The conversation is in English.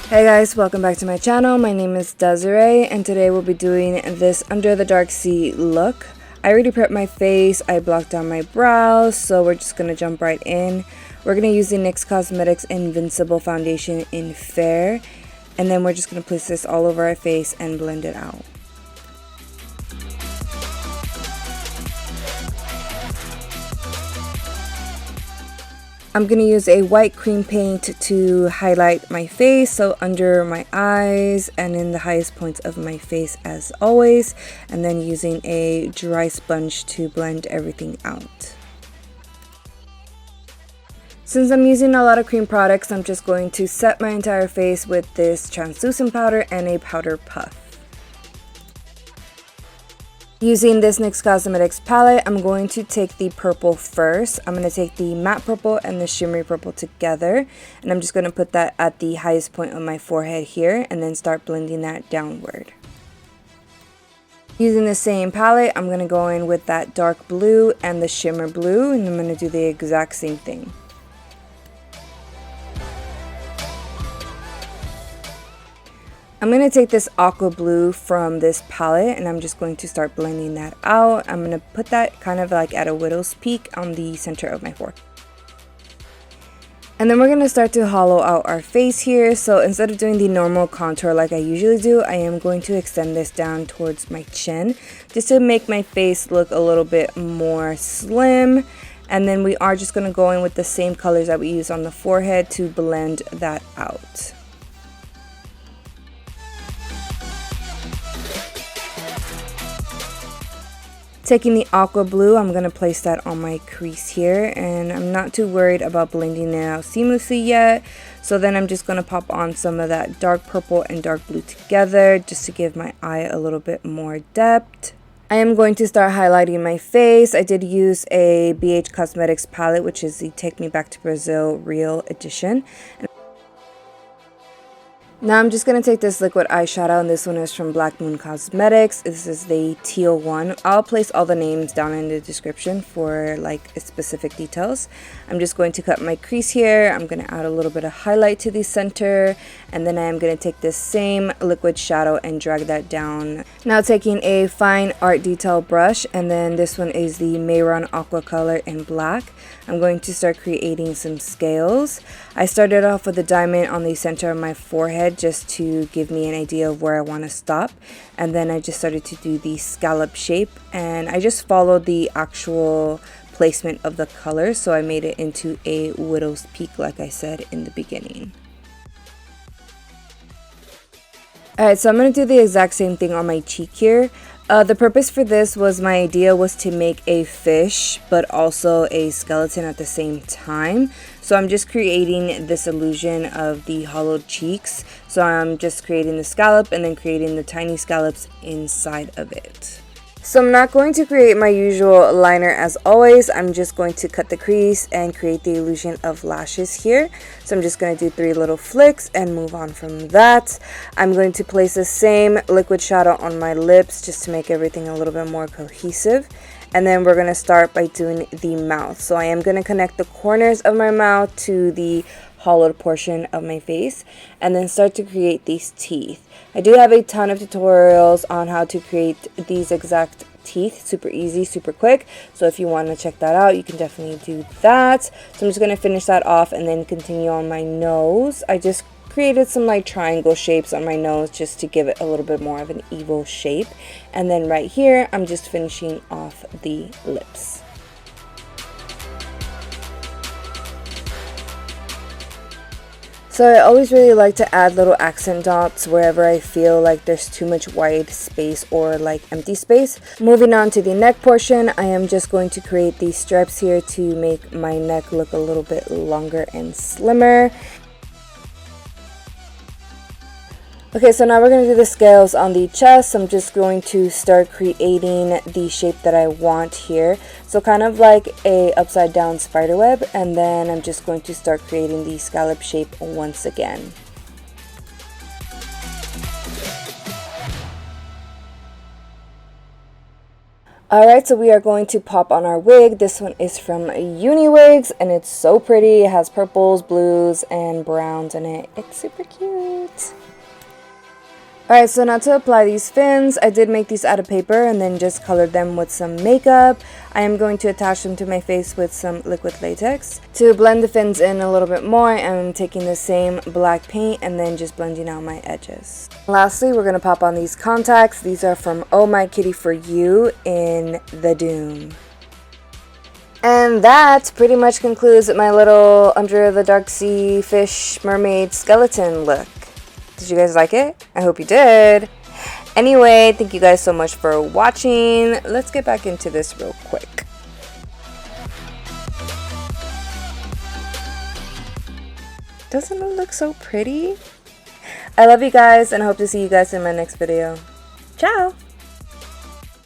Hey guys, welcome back to my channel. My name is Dehsonae and today we'll be doing this under the dark sea look. I already prepped my face, I blocked out my brows, so we're just going to jump right in. We're going to use the NYX Cosmetics Invincible foundation in Fair, and then we're just going to place this all over our face and blend it out. I'm going to use a white cream paint to highlight my face, so under my eyes and in the highest points of my face as always, and then using a dry sponge to blend everything out. Since I'm using a lot of cream products, I'm just going to set my entire face with this translucent powder and a powder puff. Using this NYX Cosmetics palette, I'm going to take the purple first. I'm going to take the matte purple and the shimmery purple together, and I'm just going to put that at the highest point of my forehead here and then start blending that downward. Using the same palette, I'm going to go in with that dark blue and the shimmer blue, and I'm going to do the exact same thing. I'm going to take this aqua blue from this palette and I'm just going to start blending that out. I'm going to put that kind of like at a widow's peak on the center of my forehead. And then we're going to start to hollow out our face here. So instead of doing the normal contour like I usually do, I am going to extend this down towards my chin just to make my face look a little bit more slim. And then we are just going to go in with the same colors that we use on the forehead to blend that out. Taking the aqua blue, I'm going to place that on my crease here, and I'm not too worried about blending it out seamlessly yet. So then I'm just going to pop on some of that dark purple and dark blue together just to give my eye a little bit more depth. I am going to start highlighting my face. I did use a BH Cosmetics palette, which is the Take Me Back to Brazil Real Edition. Now I'm just going to take this liquid eyeshadow, and this one is from Black Moon Cosmetics. This is the teal one. I'll place all the names down in the description for like specific details. I'm just going to cut my crease here. I'm going to add a little bit of highlight to the center, and then I'm going to take this same liquid shadow and drag that down. Now taking a fine art detail brush, and then this one is the Mayron Aqua Color in black. I'm going to start creating some scales. I started off with a diamond on the center of my forehead just to give me an idea of where I want to stop, and then I just started to do the scallop shape, and I just followed the actual placement of the color, so I made it into a widow's peak like I said in the beginning. Alright, so I'm going to do the exact same thing on my cheek here. The purpose for this was, my idea was to make a fish but also a skeleton at the same time. So I'm just creating this illusion of the hollowed cheeks. So I'm just creating the scallop and then creating the tiny scallops inside of it. So I'm not going to create my usual liner as always. I'm just going to cut the crease and create the illusion of lashes here. So I'm just going to do 3 little flicks and move on from that. I'm going to place the same liquid shadow on my lips just to make everything a little bit more cohesive. And then we're going to start by doing the mouth. So I am going to connect the corners of my mouth to the hollowed portion of my face and then start to create these teeth. I do have a ton of tutorials on how to create these exact teeth, super easy, super quick. So if you want to check that out, you can definitely do that. So I'm just going to finish that off and then continue on my nose. I just created some like triangle shapes on my nose just to give it a little bit more of an evil shape. And then right here, I'm just finishing off the lips. So I always really like to add little accent dots wherever I feel like there's too much white space or like empty space. Moving on to the neck portion, I am just going to create these stripes here to make my neck look a little bit longer and slimmer. Okay, so now we're going to do the scales on the chest. I'm just going to start creating the shape that I want here. So kind of like a upside down spider web, and then I'm just going to start creating the scallop shape once again. Alright, so we are going to pop on our wig. This one is from Uniwigs, and it's so pretty. It has purples, blues, and browns in it. It's super cute. Alright, so now to apply these fins, I did make these out of paper and then just colored them with some makeup. I am going to attach them to my face with some liquid latex. To blend the fins in a little bit more, I'm taking the same black paint and then just blending out my edges. Lastly, we're going to pop on these contacts. These are from Oh My Kitty For You in the Doom. And that pretty much concludes my little under the dark sea fish mermaid skeleton look. Did you guys like it? I hope you did. Anyway, thank you guys so much for watching. Let's get back into this real quick. Doesn't it look so pretty? I love you guys and hope to see you guys in my next video. Ciao!